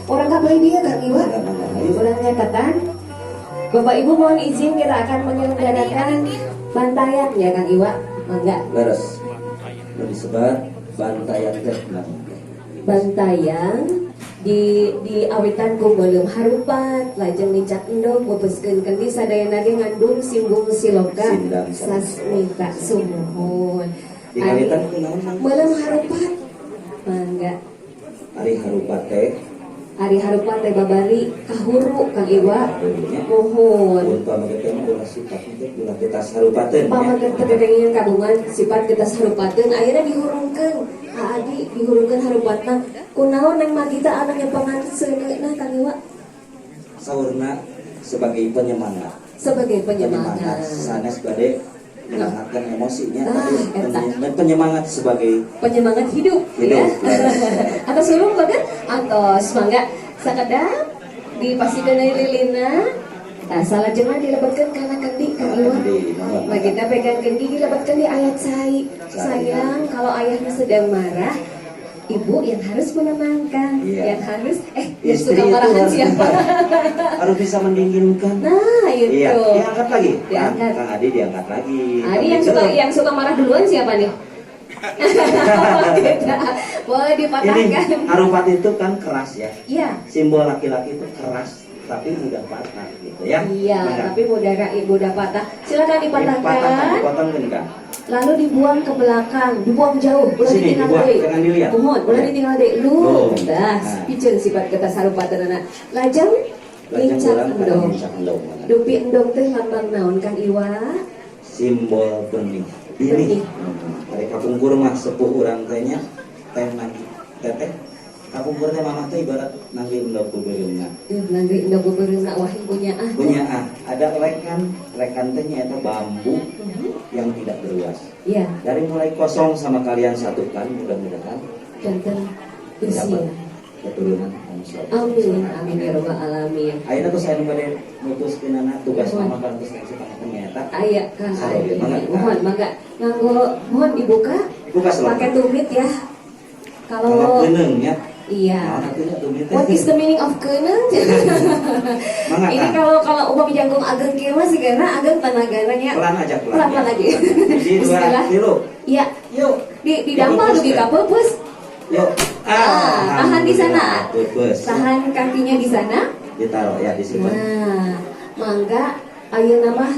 Orang kapan dia Kang Iwa? Orang nyatatan. Bapak Ibu mohon izin kita akan menyelenggarakan bantayan ya Kang Iwa. Mangga. Leres. Mau disebar bantayan teh. Bantayan diawitan ku beuleum harupat lajeng dicak endog bebeskeun kendi sadayana ge ngandung simbung siloka sasmita sumuhun. Diawitan ku naon? Beuleum harupat. Mangga. Ari harupat teh. Ari harupat teh babari kahuru Kang Iwa. Mohon. Mun pamagetan ulah sifat teh ulah kita sarupateun. Pamagetan kepengen kagungan sifat kita sarupateun ayeuna dihurungkeun. Adi dihurungkeun harupatna kunaon nang magita anaknya panganseunna Kang Iwa? Saurna sebagai penyemangat. Sebagai penyemangat. Sanes bade menangkan emosinya eta. dan penyemangat sebagai Penyemangat hidup. Ya. Atau sulung banget atau mangga sakedap dipasikeun deui lilina. Tah salajengna dilebatkeun kana kendi Kang Iwa. Magita pegang kendi dilebatkeun di ayat sai. Sayang, kalau ayahnya sedang marah, ibu yang harus menenangkan, yang harus yang suka marahan siapa? Harus bisa mendinginkan. Nah, itu. Iya, diangkat lagi. Diangkat. Kang Adi diangkat lagi. Adi yang suka marah duluan siapa nih? Boleh dipatahkan. Ini harupat itu kan keras ya. Iya. Simbol laki-laki itu keras tapi mudah patah gitu ya. Iya, tapi mudah patah. Silakan dipatahkan. Dipatahkan, dipotongkan kan. Lalu dibuang ke belakang, dibuang jauh, boleh Sini, ditinggal dibuang, deui. jangan dilihat. Mohon, boleh ditinggal deui. Lu, dah, Nah. piceun sifat kita sarupateunana. Lajeng lincak endog. Dupi endog teh lambang naon Kang Iwa? Simbol benih. Benih. Dari kapungkur mah sepuh urang teh nya teh nagi teteh. Kapungkur teh mamah teh ibarat nangge endog beureumna. Nangge endog beureumna wah punya ah. Punya ada rekan teh nya eta bambu yang tidak berluas. Iya. Dari mulai kosong sama kalian satukan mudah-mudahan Janten dapat usia. keturunan. Amin, amin ya rabbal alamin. Ayeuna tuh saya bade mutuskeunana tugas mama kan terus ngasih pangaten eta. Aya Kang Saroge banget. Mohon mangga. Mohon dibuka. Buka selalu. Pakai tumit ya. Kalau Kalau geneung ya. iya. What is the meaning of keunang? Ini kalau umpama jangkung ageng kieu mah sigana ageng tanagana nya. Pelan aja pelan. Pelan aja. Bismillah. Iya. Yuk. Didampal dugi ka peupus. Yuk. Tahan di sana. Peupus. Tahan kakinya di sana. Ditaruh ya di situ. Nah, mangga ayeuna mah